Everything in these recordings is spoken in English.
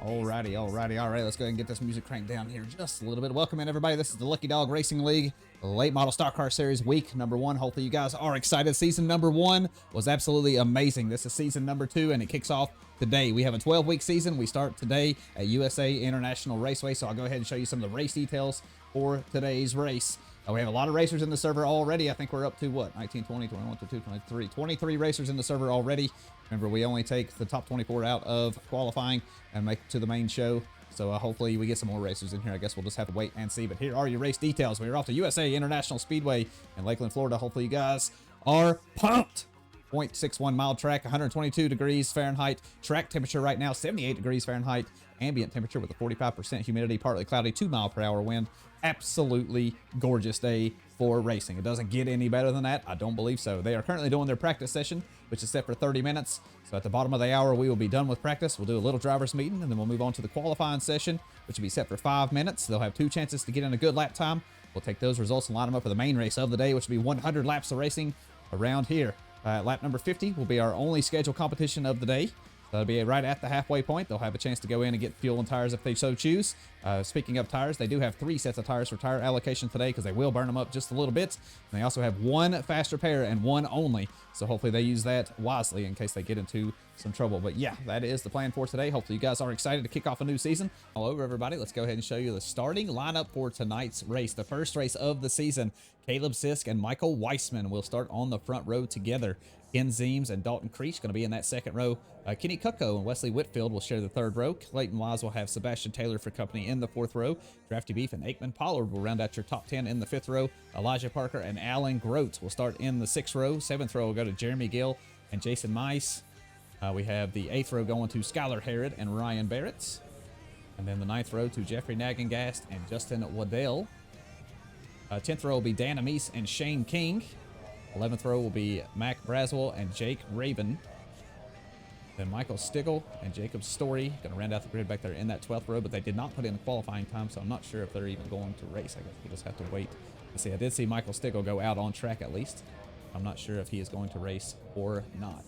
Alrighty. All right. Let's go ahead and get this music cranked down here just a little bit. Welcome in, everybody. This is the Lucky Dog Racing League Late Model Stock Car Series week number 1. Hopefully you guys are excited. Season number 1 was absolutely amazing. This is season number 2, and it kicks off today. We have a 12-week season. We start today at USA International Raceway, so I'll go ahead and show you some of the race details for today's race. We have a lot of racers in the server already. I think we're up to, what, 19, 20, 21, 22, 23, 23 racers in the server already. Remember, we only take the top 24 out of qualifying and make it to the main show. So hopefully we get some more racers in here. I guess we'll just have to wait and see. But here are your race details. We're off to USA International Speedway in Lakeland, Florida. Hopefully you guys are pumped. 0.61 mile track, 122 degrees Fahrenheit. Track temperature right now, 78 degrees Fahrenheit. Ambient temperature with a 45% humidity, partly cloudy, 2 mile per hour wind. Absolutely gorgeous day for racing. It doesn't get any better than that. I don't believe so. They are currently doing their practice session, which is set for 30 minutes. So at the bottom of the hour, we will be done with practice. We'll do a little driver's meeting, and then we'll move on to the qualifying session, which will be set for 5 minutes. They'll have 2 chances to get in a good lap time. We'll take those results and line them up for the main race of the day, which will be 100 laps of racing around here. Lap number 50 will be our only scheduled competition of the day. That'll be right at the halfway point. They'll have a chance to go in and get fuel and tires if they so choose. Speaking of tires, they do have 3 sets of tires for tire allocation today because they will burn them up just a little bit. And they also have 1 faster pair and 1 only. So hopefully they use that wisely in case they get into some trouble. But yeah, that is the plan for today. Hopefully you guys are excited to kick off a new season. All over, everybody. Let's go ahead and show you the starting lineup for tonight's race. The first race of the season. Caleb Sisk and Michael Weissman will start on the front row together. Ken Zeems and Dalton Creech going to be in that second row. Kenny Cucko and Wesley Whitfield will share the third row. Clayton Wise will have Sebastian Taylor for company in the fourth row. Drafty Beef and Aikman Pollard will round out your top 10 in the fifth row. Elijah Parker and Alan Grote will start in the sixth row. Seventh row will go to Jeremy Gill and Jason Mice. We have the eighth row going to Skylar Harrod and Ryan Barrett. And then the ninth row to Jeffrey Nagengast and Justin Waddell. 10th row will be Dan Amise and Shane King. 11th row will be Mac Braswell and Jake Raven. Then Michael Stigl and Jacob Story going to round out the grid back there in that 12th row, but they did not put in the qualifying time, so I'm not sure if they're even going to race. I guess we'll just have to wait and see. I did see Michael Stigl go out on track at least. I'm not sure if he is going to race or not.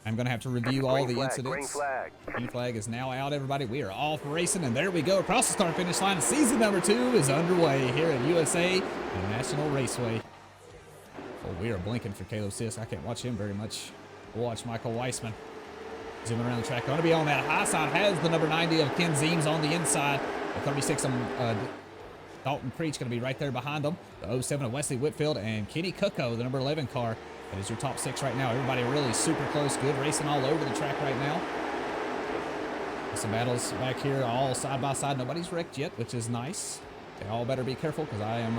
I'm going to have to review all the incidents. Green flag. Green flag is now out, everybody. We are off racing, and there we go. Across the start-finish line, season number 2 is underway here at USA International Raceway. Oh, we are blinking for Caleb Sisk. I can't watch him very much. We'll watch Michael Weissman. Zooming around the track. Going to be on that high side. Has the number 90 of Ken Zeems on the inside. The 36 of Dalton Creech going to be right there behind them. The 07 of Wesley Whitfield and Kenny Cucko, the number 11 car. That is your top 6 right now. Everybody really super close. Good racing all over the track right now. Some battles back here all side by side. Nobody's wrecked yet, which is nice. They all better be careful because I am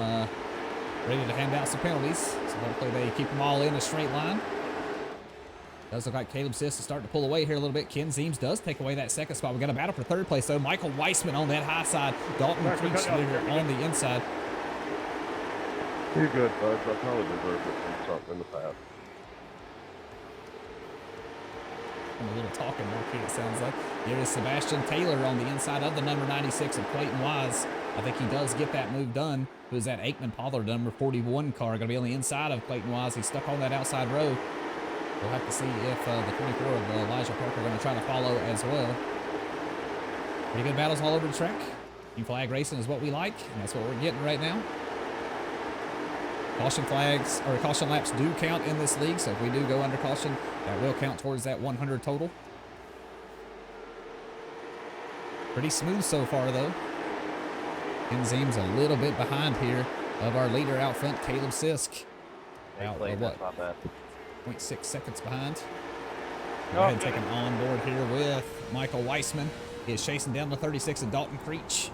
ready to hand out some penalties. So hopefully they keep them all in a straight line. Does look like Caleb Sisk is starting to pull away here a little bit. Ken Zeems does take away that second spot. We got a battle for third place though. Michael Weissman on that high side. Dalton Creech on the inside. You're good, bud. I probably deserve it from something in the past. And a little talking mark here, it sounds like. Here is Sebastian Taylor on the inside of the number 96 of Clayton Wise. I think he does get that move done. Who's that Aikman Pollard, number 41 car, going to be on the inside of Clayton Wise. He's stuck on that outside row. We'll have to see if the 24 of Elijah Parker are going to try to follow as well. Pretty good battles all over the track. Green flag racing is what we like, and that's what we're getting right now. Caution flags, or caution laps do count in this league, so if we do go under caution, that will count towards that 100 total. Pretty smooth so far, though. Ken Zeems a little bit behind here of our leader out front, Caleb Sisk. Out of what? 0.6 seconds behind. Go ahead and take him on board here with Michael Weissman. He is chasing down the 36 of Dalton Creech.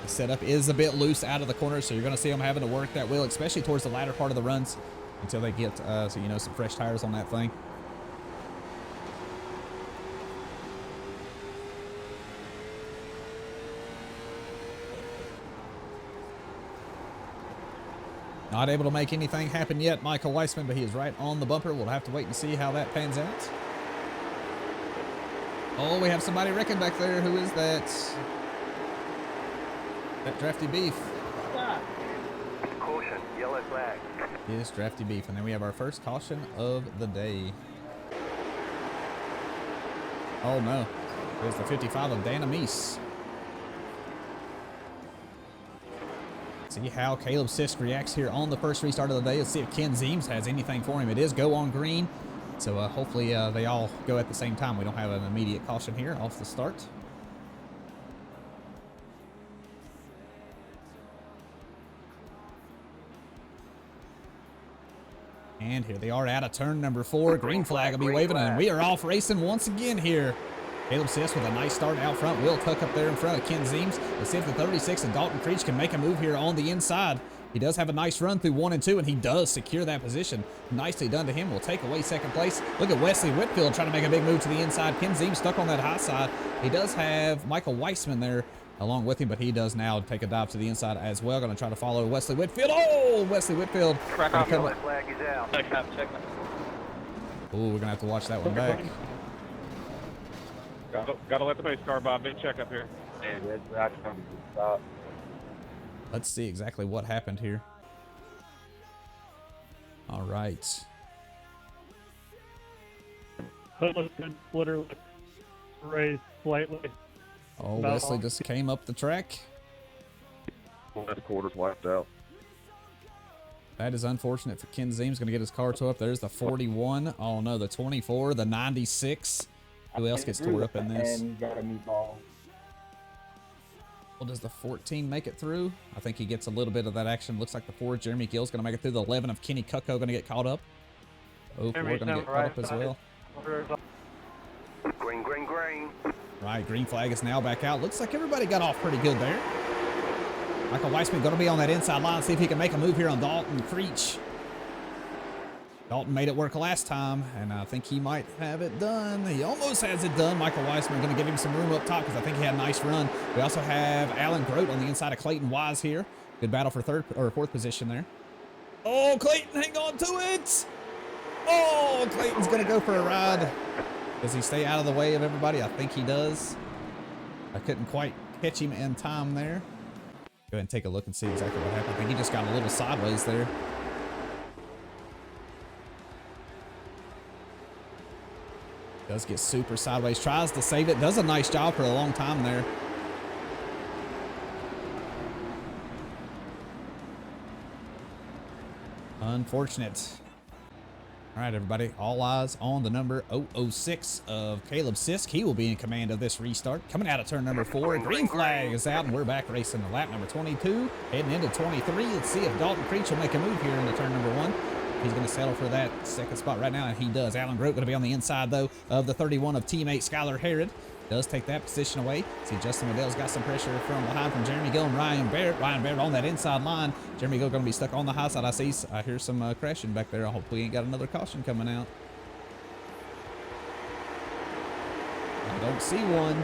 The setup is a bit loose out of the corner, so you're going to see them having to work that wheel, especially towards the latter part of the runs until they get, some fresh tires on that thing. Not able to make anything happen yet, Michael Weissman, but he is right on the bumper. We'll have to wait and see how that pans out. Oh, we have somebody wrecking back there. Who is that? That Drafty Beef. Caution, yellow flag. Yes, Drafty Beef. And then we have our first caution of the day. Oh no. There's the 55 of Danamis. See how Caleb Sisk reacts here on the first restart of the day. Let's see if Ken Zeems has anything for him. It is go on green. So hopefully they all go at the same time. We don't have an immediate caution here off the start. And here they are out of turn number 4. Green flag will be waving, and we are off racing once again here. Caleb Sisk with a nice start out front. Will Tuck up there in front of Ken Zeems. Let's see if the 36 and Dalton Creech can make a move here on the inside. He does have a nice run through 1 and 2, and he does secure that position. Nicely done to him. Will take away second place. Look at Wesley Whitfield trying to make a big move to the inside. Ken Zeems stuck on that high side. He does have Michael Weissman there along with him, but he does now take a dive to the inside as well. Going to try to follow Wesley Whitfield. Oh, Wesley Whitfield. Crack off, yellow flag is out. Check. Oh, we're going to have to watch that one back. Gotta let the base car by. Big check up here. Let's see exactly what happened here. All right. Hoodless good splitter raised slightly. Oh, Wesley just came up the track. Last quarter's wiped out. That is unfortunate for Ken Zeems. Going to get his car tore up. There's the 41. Oh no, the 24, the 96. Who else gets tore up in this? Well, does the 14 make it through? I think he gets a little bit of that action. Looks like the 4, Jeremy Gill's going to make it through. The 11 of Kenny Cucko going to get caught up. Oh, 4 going to get caught up as well. Green. Right, green flag is now back out. Looks like everybody got off pretty good there. Michael Weissman going to be on that inside line. See if he can make a move here on Dalton Creech. Dalton made it work last time, and I think he might have it done. He almost has it done. Michael Weissman going to give him some room up top because I think he had a nice run. We also have Alan Grote on the inside of Clayton Wise here. Good battle for 3rd or 4th position there. Oh, Clayton, hang on to it. Oh, Clayton's going to go for a ride. Does he stay out of the way of everybody? I think he does. I couldn't quite catch him in time there. Go ahead and take a look and see exactly what happened. I think he just got a little sideways there. Does get super sideways. Tries to save it. Does a nice job for a long time there. Unfortunate. All right, everybody. All eyes on the number 006 of Caleb Sisk. He will be in command of this restart. Coming out of turn number 4. Green flag is out, and we're back racing the lap number 22. Heading into 23. Let's see if Dalton Creech will make a move here into turn number 1. He's going to settle for that 2nd spot right now, and he does. Alan Grote going to be on the inside, though, of the 31 of teammate Skylar Herod. Does take that position away. See, Justin Waddell's got some pressure from behind from Jeremy Gill and Ryan Barrett. Ryan Barrett on that inside line. Jeremy Gill going to be stuck on the high side. I hear some crashing back there. I hope we ain't got another caution coming out. I don't see one.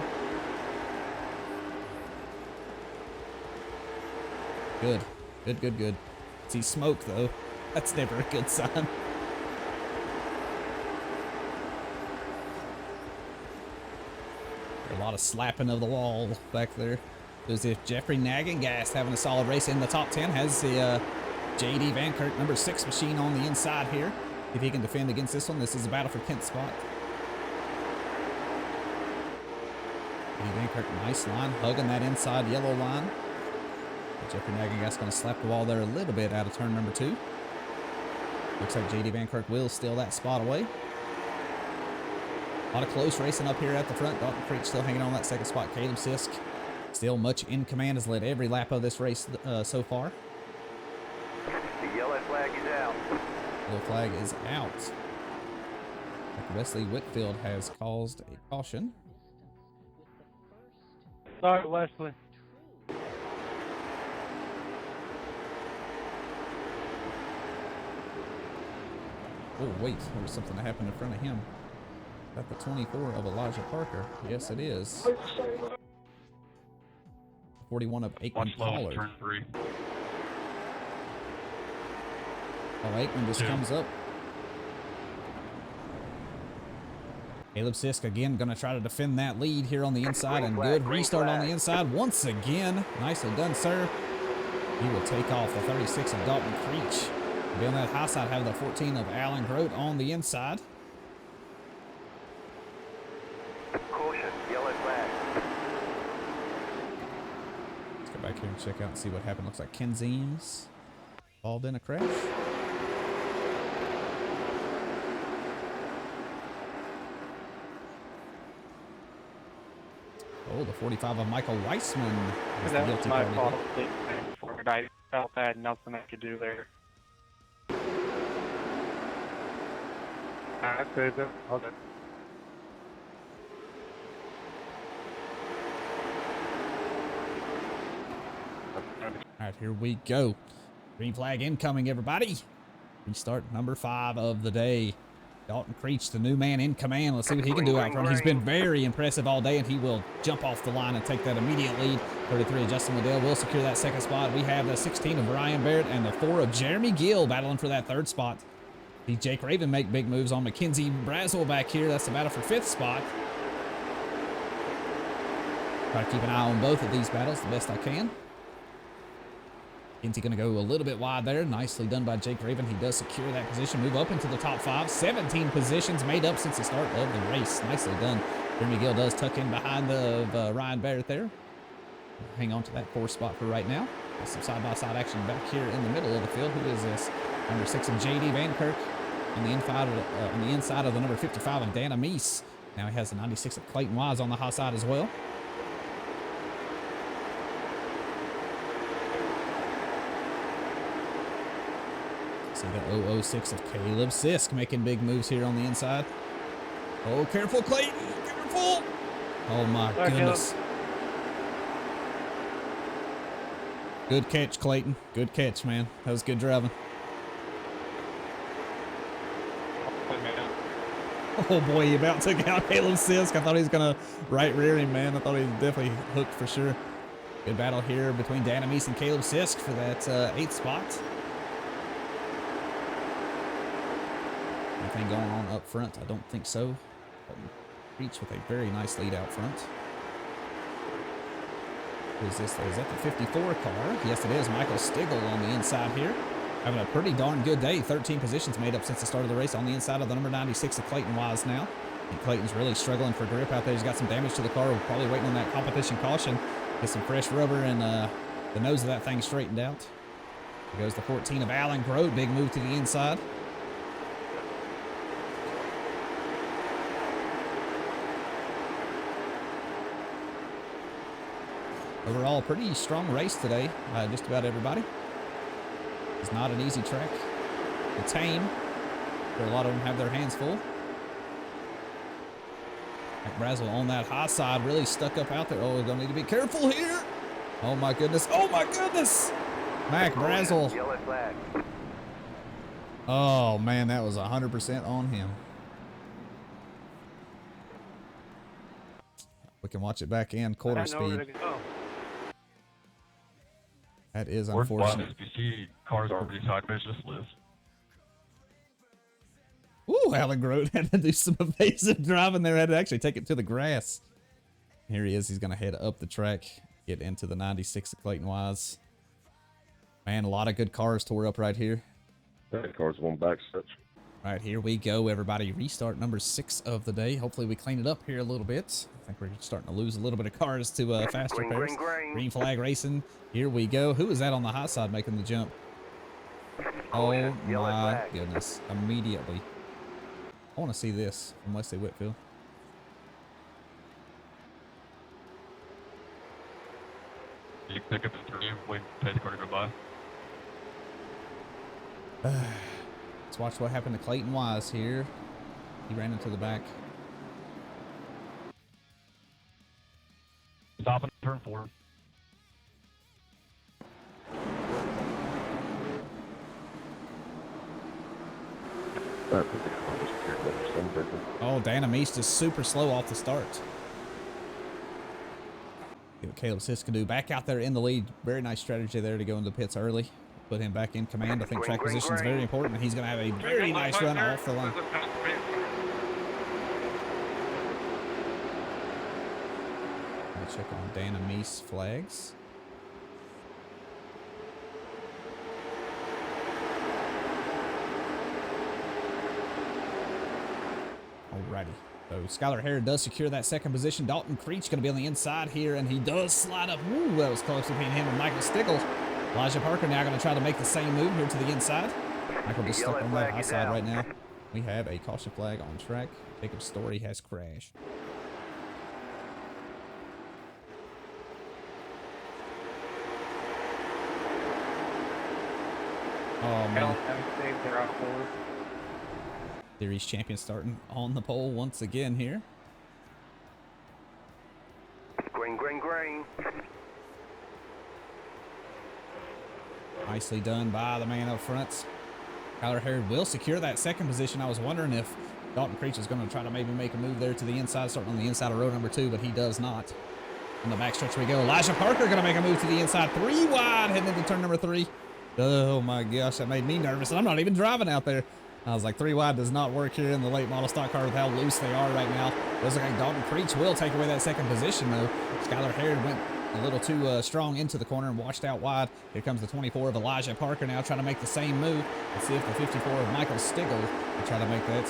Good. See smoke, though. That's never a good sign. A lot of slapping of the wall back there. As if Jeffrey Nagengast having a solid race in the top 10. Has the J.D. Van Kirk number 6 machine on the inside here. If he can defend against this one, this is a battle for Kent's spot. J.D. Van Kirk, nice line, hugging that inside yellow line. Jeffrey Nagengast going to slap the wall there a little bit out of turn number 2. Looks like J.D. Van Kirk will steal that spot away. A lot of close racing up here at the front. Dalton Creech still hanging on that 2nd spot. Caleb Sisk still much in command, has led every lap of this race so far. The yellow flag is out. Yellow flag is out. Wesley Whitfield has caused a caution. Sorry, Wesley. Oh, wait, there was something that happened in front of him. Is that the 24 of Elijah Parker? Yes, it is. 41 of Aikman Pollard. Turn 3. Oh, Aikman just comes up. Caleb Sisk again going to try to defend that lead here on the inside, and good restart on the inside once again. Nicely done, sir. He will take off the 36 of Dalton Creech. Be on that high side, have the 14 of Alan Grote on the inside. Caution, yellow flag. Let's go back here and check out and see what happened. Looks like Ken Zeems involved in a crash. Oh, the 45 of Michael Weissman is the That was guilty my party. fault. I felt I had nothing I could do there. I said that. Okay. All right, here we go. Green flag incoming, everybody. Restart number 5 of the day. Dalton Creech, the new man in command. Let's see what he can do out front. He's been very impressive all day, and he will jump off the line and take that immediate lead. 33 of Justin Liddell will secure that second spot. We have the 16 of Ryan Barrett and the 4 of Jeremy Gill battling for that third spot. See Jake Raven make big moves on Mackenzie Brazel back here. That's the battle for 5th spot. Try to keep an eye on both of these battles the best I can. Mackenzie going to go a little bit wide there. Nicely done by Jake Raven. He does secure that position. Move up into the top 5. 17 positions made up since the start of the race. Nicely done. Jeremy Gill does tuck in behind the Ryan Barrett there. Hang on to that 4th spot for right now. There's some side-by-side action back here in the middle of the field. Who is this? Number 6 of J.D. Van Kirk on the inside of the number 55 of Dana Meese. Now he has the 96 of Clayton Wise on the high side as well. See the 006 of Caleb Sisk making big moves here on the inside. Oh, careful, Clayton! Careful! Oh my goodness. Good catch, Clayton. Good catch, man. That was good driving. Oh boy, he about took out Caleb Sisk. I thought he was gonna right rear him, man. I thought he was definitely hooked for sure. Good battle here between Dan Amis and Caleb Sisk for that 8th spot. Anything going on up front? I don't think so. Reach with a very nice lead out front. Who is this? Is that the 54 car? Yes, it is. Michael Stigl on the inside here. Having a pretty darn good day. 13 positions made up since the start of the race on the inside of the number 96 of Clayton Wise now. And Clayton's really struggling for grip out there. He's got some damage to the car. We're probably waiting on that competition caution. Get some fresh rubber and the nose of that thing straightened out. There goes the 14 of Alan Grote. Big move to the inside. Overall, pretty strong race today. Just about everybody. It's not an easy track to tame. Where a lot of them have their hands full. Mac Brazel on that high side, really stuck up out there. Oh, we're gonna need to be careful here. Oh my goodness. Oh my goodness. Mac Brazel. Yellow flag. Oh man, that was 100% on him. We can watch it back in quarter speed. That is unfortunate. SPC cars already sideways just live. Ooh, Alan Grote had to do some evasive driving there. Had to actually take it to the grass. Here he is. He's going to head up the track, get into the 96 of Clayton Wise. Man, a lot of good cars tore up right here. That car's one back stretch. All right, here we go, everybody. Restart number 6 of the day. Hopefully we clean it up here a little bit. I think we're starting to lose a little bit of cars to faster pairs. Green flag racing. Here we go. Who is that on the high side making the jump? Oh my goodness. Immediately. I want to see this from Wesley Whitfield. You pick up the 3 and wait, pay the car to go by. Let's watch what happened to Clayton Wise here. He ran into the back. Stop and turn 4. Oh, Dana Meese is super slow off the start. See what Caleb Sisk can do. Back out there in the lead. Very nice strategy there to go into pits early. Put him back in command. I think track position is very important, and he's going to have a very nice run off the line. I'll check on Dana Meese flags. Alrighty. So Skylar Harrod does secure that second position. Dalton Creech going to be on the inside here, and he does slide up. Ooh, that was close between him and Michael Stickles. Elijah Parker now going to try to make the same move here to the inside. Michael just stuck on that high side right now. We have a caution flag on track. Jacob Story has crashed. Oh, man. Series champion starting on the pole once again here. Green, green, green. Nicely done by the man up front. Skylar Harrod will secure that second position. I was wondering if Dalton Creech is going to try to maybe make a move there to the inside, starting on the inside of row number 2, but he does not. On the backstretch we go. Elijah Parker going to make a move to the inside. 3 wide heading into turn number 3. Oh my gosh, that made me nervous. And I'm not even driving out there. I was like, 3 wide does not work here in the late model stock car with how loose they are right now. Looks like Dalton Creech will take away that second position though. Skylar Harrod went a little too strong into the corner and washed out wide. Here comes the 24 of Elijah Parker now trying to make the same move. Let's see if the 54 of Michael Stigl will try to make that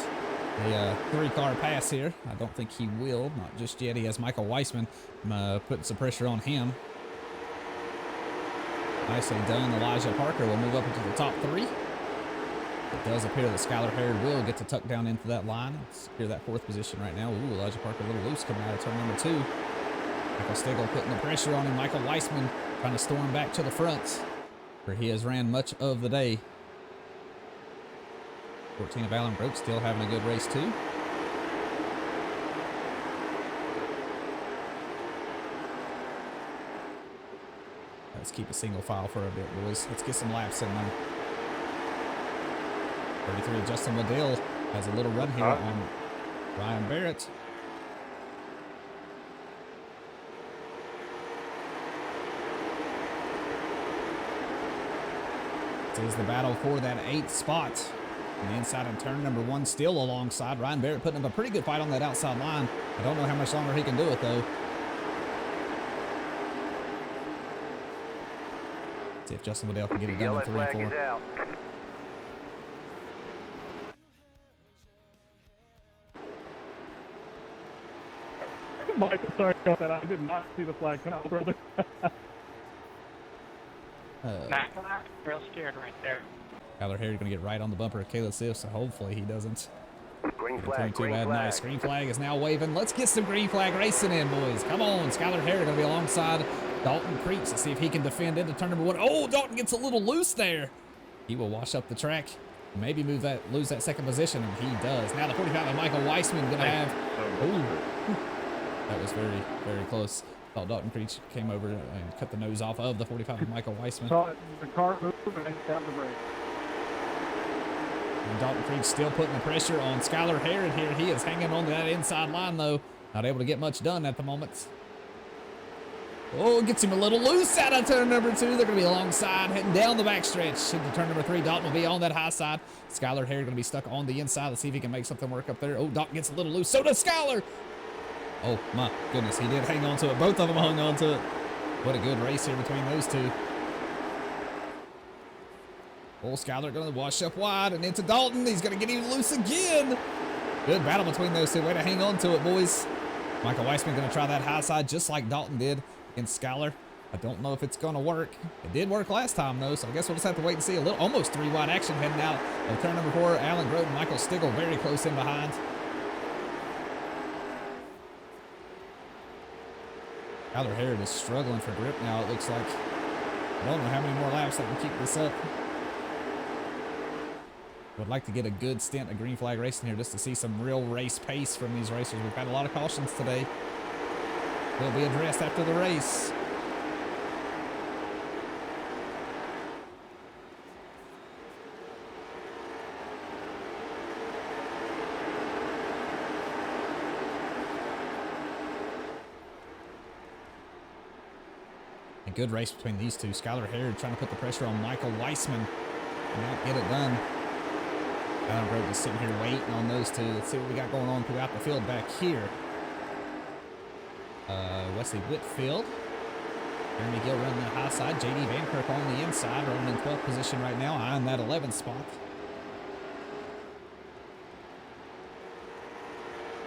a 3-car pass here. I don't think he will, not just yet. He has Michael Weissman putting some pressure on him. Nicely done. Elijah Parker will move up into the top 3. It does appear that Skylar Harrod will get to tuck down into that line and secure that 4th position right now. Ooh, Elijah Parker a little loose coming out of turn number 2. Michael Stigl putting the pressure on him. Michael Weissman trying to storm back to the front, where he has ran much of the day. 14 of Alan Broke still having a good race too. Let's keep a single file for a bit, boys. Let's get some laps in there. 33 Justin Waddell has a little run here on Ryan Barrett. This is the battle for that 8th spot. On the inside in turn number 1, still alongside Ryan Barrett, putting up a pretty good fight on that outside line. I don't know how much longer he can do it though. See if Justin Waddell can get it done in 3 and 4. Michael, sorry about that. I did not see the flag come out, brother. Real scared right there. Skylar Harrod going to get right on the bumper of Caleb Siff, so hopefully he doesn't. Green flag, green flag. Nice. Green flag is now waving. Let's get some green flag racing in, boys. Come on. Skylar Harrod going to be alongside Dalton Creech to see if he can defend into turn number 1. Oh, Dalton gets a little loose there. He will wash up the track. Maybe lose that second position, and he does. Now the 45 of Michael Weissman going to have. Oh, that was very, very close. Thought Dalton Creech came over and cut the nose off of the 45 of Michael Weissman. Saw the car move and down the brake. And Dalton Creech still putting the pressure on Skylar Harrod here. He is hanging on to that inside line though. Not able to get much done at the moment. Oh, gets him a little loose out of turn number 2. They're going to be alongside, heading down the backstretch into turn number 3. Dalton will be on that high side. Skylar Harrod going to be stuck on the inside. Let's see if he can make something work up there. Oh, Dalton gets a little loose. So does Skylar. Oh, my goodness. He did hang on to it. Both of them hung on to it. What a good race here between those two. Oh, Skylar going to wash up wide and into Dalton. He's going to get him loose again. Good battle between those two. Way to hang on to it, boys. Michael Weissman going to try that high side just like Dalton did against Skylar. I don't know if it's going to work. It did work last time, though, so I guess we'll just have to wait and see. Almost 3 wide action heading out of turn number 4. Alan Grote and Michael Stigl very close in behind. Skylar Harrod is struggling for grip now, it looks like. I don't know how many more laps that can keep this up. Would like to get a good stint of green flag racing here just to see some real race pace from these racers. We've had a lot of cautions today. They'll be addressed after the race. A good race between these two. Skylar Harrod trying to put the pressure on Michael Weissman and not get it done. Alan Grote is sitting here waiting on those two. Let's see what we got going on throughout the field back here. Wesley Whitfield. Jeremy Gill running the high side. J.D. Vankirk on the inside, running in 12th position right now, eyeing that 11th spot.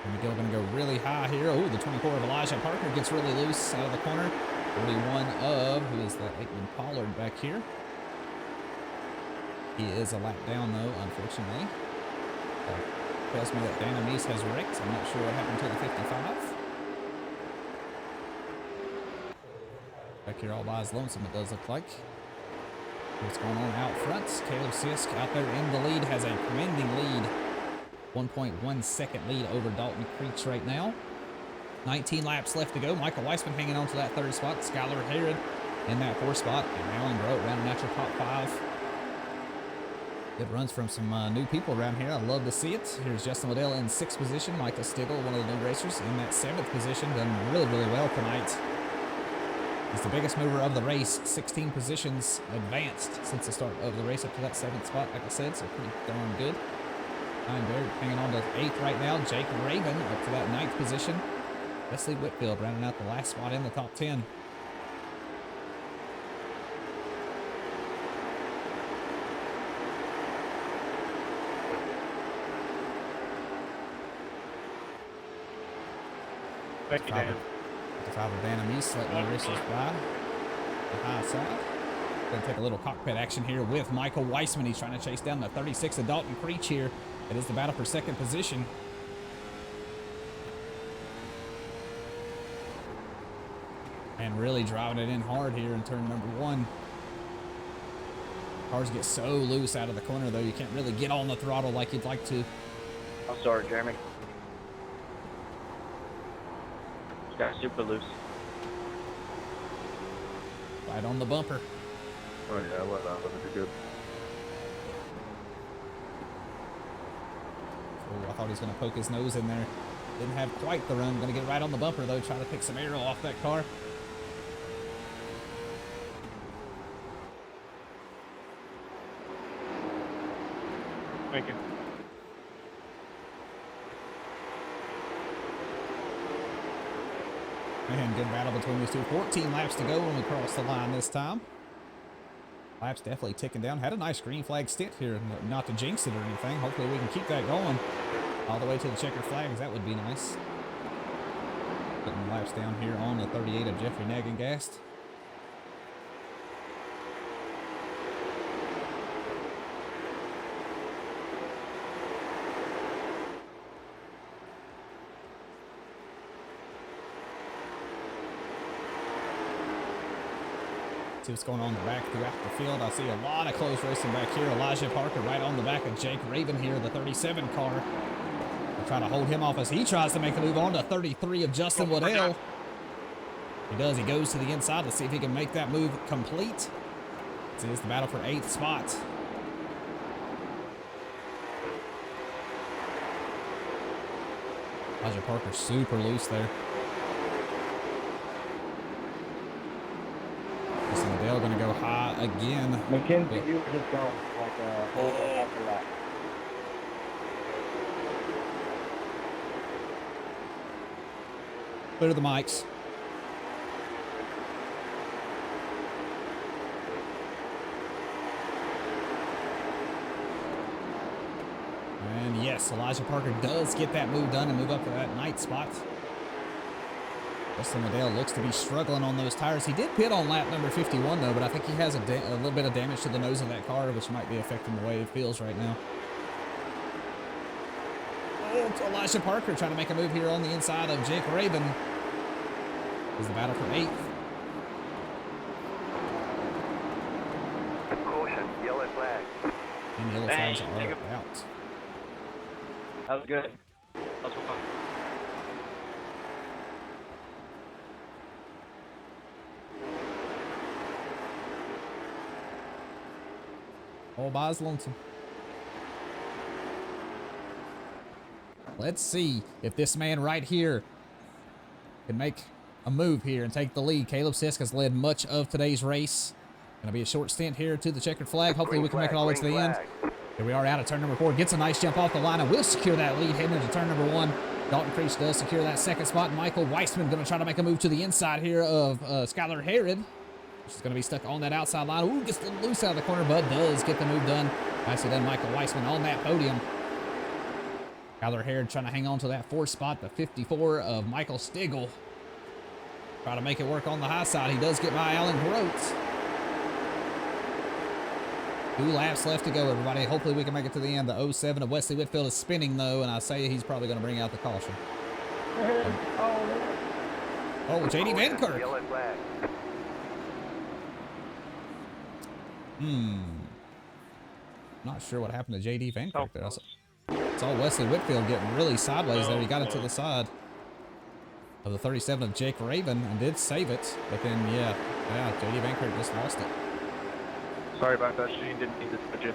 And McGill going to go really high here. Oh, the 24 of Elijah Parker gets really loose out of the corner. 41 of, who is that, Aikman Pollard back here. He is a lap down, though, unfortunately. Tells me that Dan Amis has wrecked. I'm not sure what happened to the 55. Back here all by his lonesome, it does look like. What's going on out front? Caleb Sisk out there in the lead, has a commanding lead. 1.1 second lead over Dalton Creech right now. 19 laps left to go. Michael Weissman hanging on to that third spot. Skylar Herod in that fourth spot. And Alan Grote rounding out your top 5. Good runs from some new people around here. I love to see it. Here's Justin Waddell in 6th position. Michael Stigl, one of the new racers, in that 7th position. Done really, really well tonight. He's the biggest mover of the race. 16 positions advanced since the start of the race up to that 7th spot, like I said, so pretty darn good. Ryan Baird hanging on to 8th right now. Jake Raven up to that 9th position. Wesley Whitfield rounding out the last spot in the top 10. Thank you, Dan. 55 of Dan Amis letting the racers by the high side. Going to take a little cockpit action here with Michael Weissman. He's trying to chase down the 36 of Dalton Creech here. It is the battle for 2nd position. And really driving it in hard here in turn number 1. Cars get so loose out of the corner, though, you can't really get on the throttle like you'd like to. I'm sorry, Jeremy. It's got super loose. Right on the bumper. Oh yeah, well, that would be good. Oh, I thought he was going to poke his nose in there. Didn't have quite the run. Going to get right on the bumper, though, trying to pick some air off that car. Thank you. Man, good battle between these two. 14 laps to go when we cross the line this time. Laps definitely ticking down. Had a nice green flag stint here, not to jinx it or anything. Hopefully we can keep that going all the way to the checkered flags. That would be nice. Putting laps down here on the 38 of Jeffrey Nagengast. See what's going on in the back throughout the field. I see a lot of close racing back here. Elijah Parker right on the back of Jake Raven here, the 37 car. They'll try to hold him off as he tries to make the move on to 33 of Justin Waddell. He does. He goes to the inside. Let's see if he can make that move complete. This is the battle for 8th spot. Elijah Parker super loose there. Waddell going to go high again. Mackenzie, you were just going like a whole after that. Clear the mics. And yes, Elijah Parker does get that move done and move up to that 9th spot. Justin Waddell looks to be struggling on those tires. He did pit on lap number 51, though, but I think he has a little bit of damage to the nose of that car, which might be affecting the way it feels right now. Oh, it's Elijah Parker trying to make a move here on the inside of Jake Raven. Is the battle for 8th. Caution, yellow flag. And yellow flags are out. That was good. That was fun. All by his lonesome. Let's see if this man right here can make a move here and take the lead. Caleb Sisk has led much of today's race. Gonna be a short stint here to the checkered flag. Hopefully we can make it all the way to the end. Here we are out of turn number 4. Gets a nice jump off the line and will secure that lead heading into turn number 1. Dalton Creech does secure that 2nd spot. Michael Weissman gonna try to make a move to the inside here of Skylar Herod. She's going to be stuck on that outside line. Ooh, gets a little loose out of the corner, but does get the move done. Nicely done, Michael Weissman on that podium. Kyler Harrod trying to hang on to that 4th spot, the 54 of Michael Stigl. Try to make it work on the high side. He does get by Alan Groats. 2 laps left to go, everybody. Hopefully we can make it to the end. The 07 of Wesley Whitfield is spinning, though, and I say he's probably going to bring out the caution. Oh, J.D. Van Kirk. Yellow flag. Not sure what happened to J.D. Van So Kirk there. I close. saw Wesley Whitfield getting really sideways there. He got it to the side of the 37 of Jake Raven and did save it. But then, yeah, J.D. Van Kirk just lost it. Sorry about that, Shane. Didn't mean to touch you.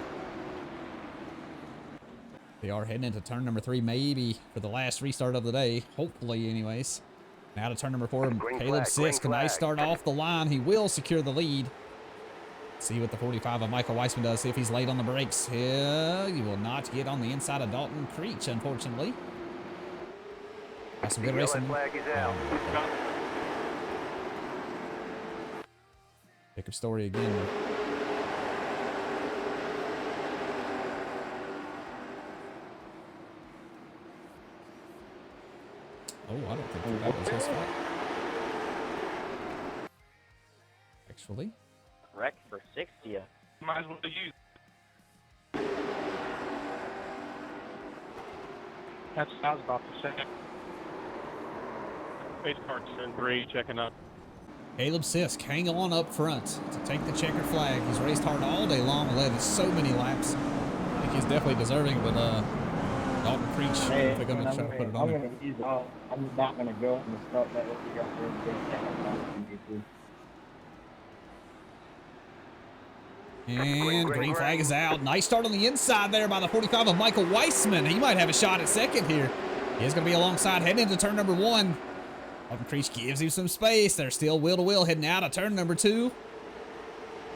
They are heading into turn number 3, maybe for the last restart of the day. Hopefully, anyways. Now to turn number 4, Green Caleb flag, green Sisk. A nice flag. start off the line. He will secure the lead. See what the 45 of Michael Weissman does. See if he's late on the brakes. Yeah, he will not get on the inside of Dalton Creech, unfortunately. Got some The good yellow racing. flag is out. Pick up story again. Oh, I don't think that was his fault. Actually. Wreck for 60. Might as well use. That's what I was about to say. Race car turn 3, checking up. Caleb Sisk, hang on up front to take the checker flag. He's raced hard all day long, led so many laps. I think he's definitely deserving, but Dalton Creech, Hey, if they're going to try to put it on him. I'm not going to go and start that with you guys. And green flag is out. Nice start on the inside there by the 45 of Michael Weissman. He might have a shot at second here. He is going to be alongside heading into turn number 1. Dalton Creech gives him some space. They're still wheel to wheel heading out of turn number 2.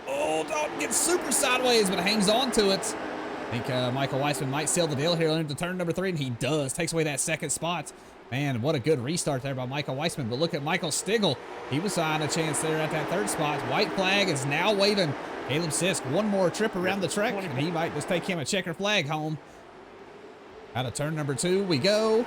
Oh, Dalton gets super sideways, but hangs on to it. I think Michael Weissman might seal the deal here into turn number 3, and he does. Takes away that second spot. Man, what a good restart there by Michael Weissman. But look at Michael Stigl. He was eyeing a chance there at that 3rd spot. White flag is now waving. Caleb Sisk, one more trip around the track, and he might just take him a checker flag home. Out of turn number 2 we go.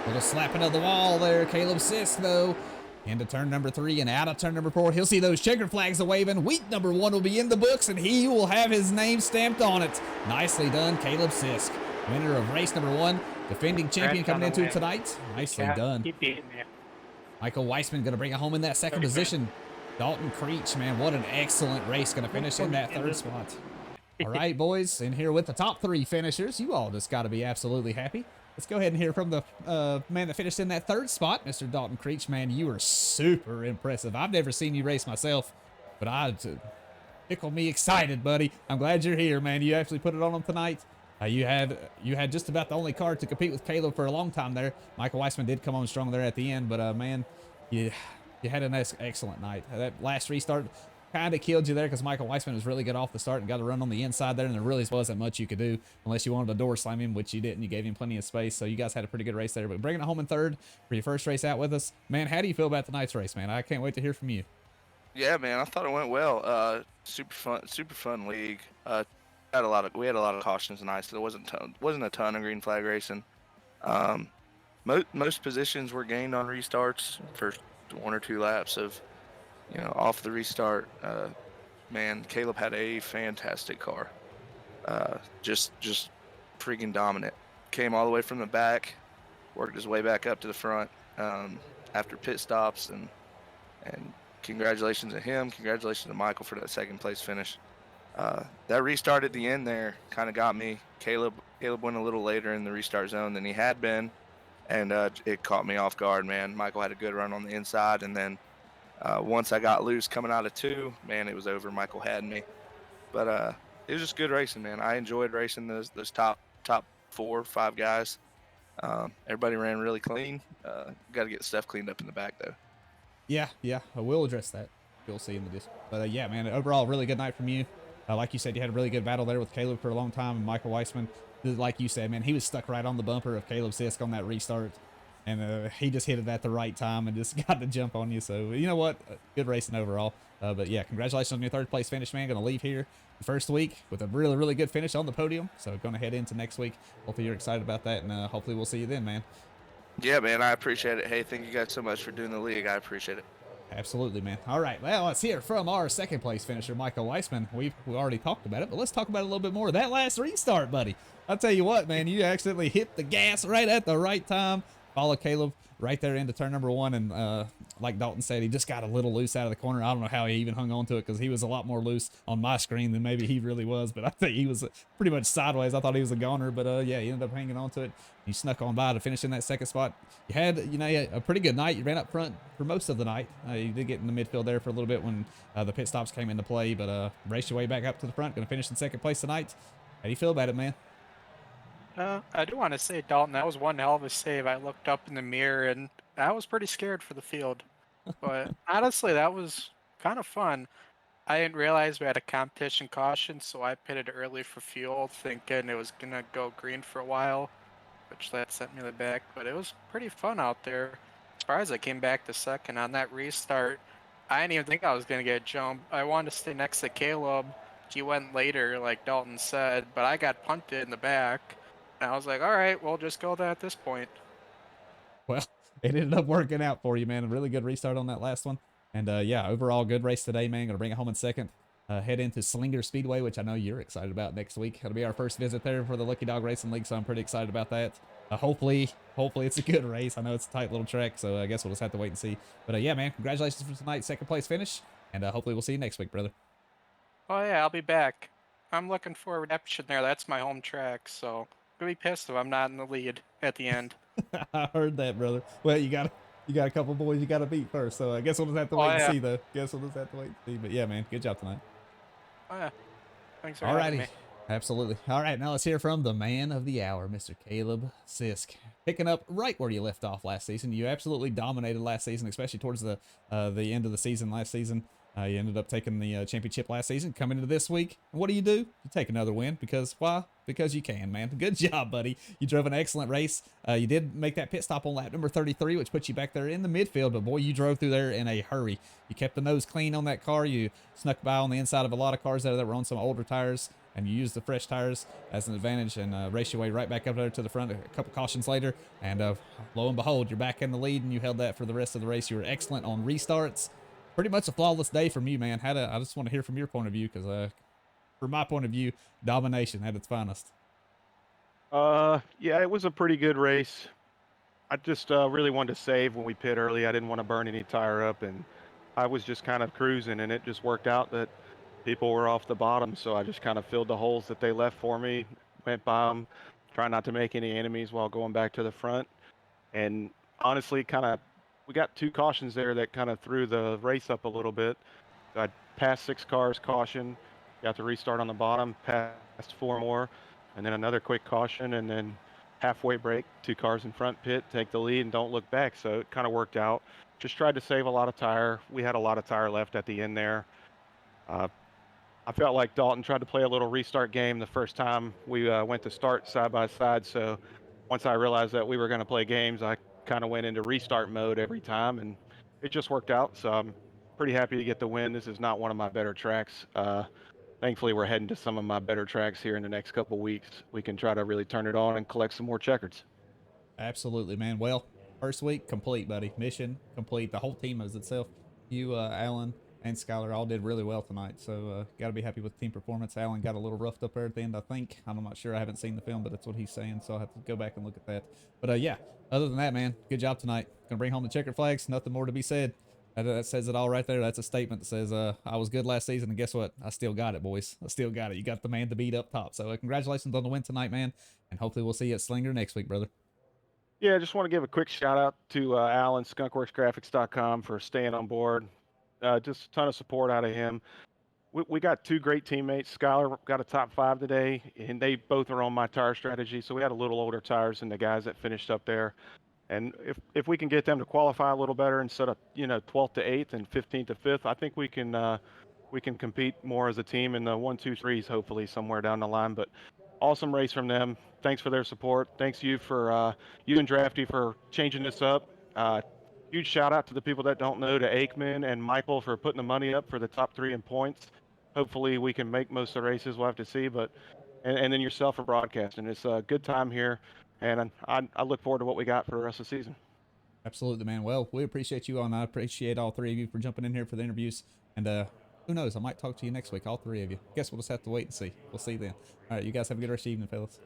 Little slapping of the wall there. Caleb Sisk, though. Into turn number 3 and out of turn number 4. He'll see those checker flags waving. Week number 1 will be in the books, and he will have his name stamped on it. Nicely done, Caleb Sisk. Winner of race number 1. Defending champion coming into tonight. Nicely done. Keep beating me. Michael Weissman going to bring it home in that 2nd position. Dalton Creech, man, what an excellent race. Going to finish in that 3rd spot. All right, boys, and here with the top 3 finishers. You all just got to be absolutely happy. Let's go ahead and hear from the man that finished in that 3rd spot, Mr. Dalton Creech. Man, you were super impressive. I've never seen you race myself, but tickle me excited, buddy. I'm glad you're here, man. You actually put it on him tonight. You had just about the only car to compete with Caleb for a long time there. Michael Weissman did come on strong there at the end, but man, you had an excellent night. That last restart kind of killed you there because Michael Weissman was really good off the start and got to run on the inside there, and there really wasn't much you could do unless you wanted to door slam him, which you didn't. You gave him plenty of space, so you guys had a pretty good race there. But bringing it home in 3rd for your first race out with us, man, how do you feel about tonight's race, man? I can't wait to hear from you. Yeah, man, I thought it went well. Super fun league. We had a lot of cautions tonight, so there wasn't a ton of green flag racing. Most positions were gained on restarts, first 1 or 2 laps of, off the restart. Man, Caleb had a fantastic car. Just freaking dominant. Came all the way from the back, worked his way back up to the front after pit stops, and congratulations to him. Congratulations to Michael for that 2nd place finish. That restart at the end there kind of got me. Caleb went a little later in the restart zone than he had been, and it caught me off guard, man. Michael had a good run on the inside, and then once I got loose coming out of 2, man, it was over. Michael had me. But it was just good racing, man. I enjoyed racing those top 4 or 5 guys. Everybody ran really clean. Got to get stuff cleaned up in the back, though. Yeah, I will address that. You'll see in the disc. But yeah, man, overall, really good night from you. Like you said, you had a really good battle there with Caleb for a long time, and Michael Weissman, like you said, man, he was stuck right on the bumper of Caleb Sisk on that restart. and he just hit it at the right time and just got the jump on you. So you know what? Good racing overall. But yeah, congratulations on your third place finish, man. Going to leave here the first week with a really, really good finish on the podium. So going to head into next week. Hopefully you're excited about that, and hopefully we'll see you then, man. Yeah, man, I appreciate it. Hey, thank you guys so much for doing the league. I appreciate it. Absolutely, man. All right, well, let's hear from our second place finisher, Michael Weissman. We already talked about it, but let's talk about it a little bit more. That last restart, buddy. I'll tell you what, man, you accidentally hit the gas right at the right time. Follow Caleb right there into turn number one, and like Dalton said, he just got a little loose out of the corner. I don't know how he even hung on to it because he was a lot more loose on my screen than maybe he really was, but I think he was pretty much sideways. I thought he was a goner, but yeah, he ended up hanging on to it. You snuck on by to finish in that second spot. You had, a pretty good night. You ran up front for most of the night. You did get in the midfield there for a little bit when the pit stops came into play, but raced your way back up to the front. Going to finish in second place tonight. How do you feel about it, man? I do want to say, Dalton, that was one hell of a save. I looked up in the mirror and I was pretty scared for the field. But honestly, that was kind of fun. I didn't realize we had a competition caution, so I pitted early for fuel, thinking it was going to go green for a while, which that sent me to the back. But it was pretty fun out there. As far as I came back to second on that restart, I didn't even think I was going to get jumped. I wanted to stay next to Caleb. He went later, like Dalton said, but I got punted in the back. And I was like, all right, we'll just go there at this point. Well, it ended up working out for you, man. A really good restart on that last one. And yeah, overall good race today, man. Gonna bring it home in second. Head into Slinger Speedway, which I know you're excited about next week. It'll be our first visit there for the Lucky Dog Racing League, so I'm pretty excited about that. Hopefully it's a good race. I know it's a tight little track, so I guess we'll just have to wait and see. But yeah, man, congratulations for tonight, second place finish, and hopefully we'll see you next week, brother. Oh yeah, I'll be back. I'm looking for redemption there. That's my home track, so I'm gonna be pissed if I'm not in the lead at the end. I heard that, brother. Well, you got a couple boys you got to beat first, so I guess we'll just have to wait and see, though. Guess we'll just have to wait and see. But yeah, man, good job tonight. Oh yeah, thanks for having me. Absolutely. All right, now let's hear from the man of the hour, Mr. Caleb Sisk. Picking up right where you left off last season. You absolutely dominated last season, especially towards the end of the season last season. You ended up taking the championship last season. Coming into this week, what do? You take another win because why? Because you can, man. Good job, buddy. You drove an excellent race. You did make that pit stop on lap number 33, which puts you back there in the midfield, but boy, you drove through there in a hurry. You kept the nose clean on that car. You snuck by on the inside of a lot of cars there that were on some older tires, and you used the fresh tires as an advantage and raced your way right back up there to the front a couple cautions later, and lo and behold, you're back in the lead, and you held that for the rest of the race. You were excellent on restarts. Pretty much a flawless day from you, man. I just want to hear from your point of view because, from my point of view, domination at its finest. Yeah, it was a pretty good race. I just really wanted to save when we pit early. I didn't want to burn any tire up, and I was just kind of cruising, and it just worked out that people were off the bottom, so I just kind of filled the holes that they left for me, went by them, trying not to make any enemies while going back to the front. And honestly, we got two cautions there that kind of threw the race up a little bit. I passed 6 cars caution, got to restart on the bottom, passed 4 more, and then another quick caution, and then halfway break, 2 cars in front pit, take the lead and don't look back. So it kind of worked out. Just tried to save a lot of tire. We had a lot of tire left at the end there. I felt like Dalton tried to play a little restart game the first time we went to start side by side. So once I realized that we were going to play games, I kind of went into restart mode every time, and it just worked out. So I'm pretty happy to get the win. This is not one of my better tracks. Thankfully, we're heading to some of my better tracks here in the next couple weeks. We can try to really turn it on and collect some more checkers. Absolutely, man. Well, first week complete, buddy. Mission complete. The whole team as itself. You, Alan, and Skylar all did really well tonight. So got to be happy with team performance. Alan got a little roughed up there at the end, I think. I'm not sure. I haven't seen the film, but that's what he's saying. So I'll have to go back and look at that. But yeah, other than that, man, good job tonight. Gonna bring home the checkered flags. Nothing more to be said. That says it all right there. That's a statement that says I was good last season, and guess what? I still got it, boys. I still got it. You got the man to beat up top. So congratulations on the win tonight, man. And hopefully we'll see you at Slinger next week, brother. Yeah, I just want to give a quick shout out to Alan, skunkworksgraphics.com, for staying on board. Just a ton of support out of him. We got 2 great teammates. Skylar got a top 5 today, and they both are on my tire strategy. So we had a little older tires than the guys that finished up there. And if we can get them to qualify a little better instead of 12th to 8th and 15th to 5th, I think we can compete more as a team in the 1, 2, 3s hopefully somewhere down the line. But awesome race from them. Thanks for their support. Thanks you for you and Drafty for changing this up. Huge shout out to the people that don't know, to Aikman and Michael for putting the money up for the top 3 in points. Hopefully we can make most of the races. We'll have to see, but and then yourself for broadcasting. It's a good time here, and I look forward to what we got for the rest of the season. Absolutely, man. Well, we appreciate you, and I appreciate all 3 of you for jumping in here for the interviews. And who knows, I might talk to you next week, all 3 of you. Guess we'll just have to wait and see. We'll see then. All right, you guys have a good rest of the evening, fellas.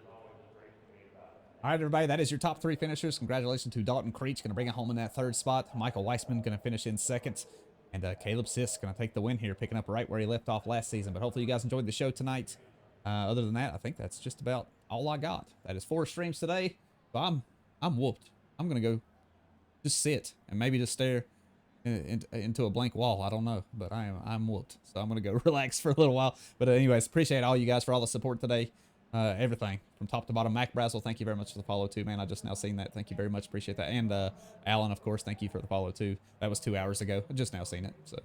All right, everybody, that is your top 3 finishers. Congratulations to Dalton Creech, going to bring it home in that 3rd spot. Michael Weissman going to finish in 2nd. And Caleb Sisk going to take the win here, picking up right where he left off last season. But hopefully you guys enjoyed the show tonight. Other than that, I think that's just about all I got. That is 4 streams today. But I'm whooped. I'm going to go just sit and maybe just stare into a blank wall. I don't know, but I'm whooped. So I'm going to go relax for a little while. But anyways, appreciate all you guys for all the support today. Everything from top to bottom. Mac Brazel, thank you very much for the follow too, man. I just now seen that. Thank you very much. Appreciate that. And Alan, of course, thank you for the follow too. That was 2 hours ago. I just now seen it. So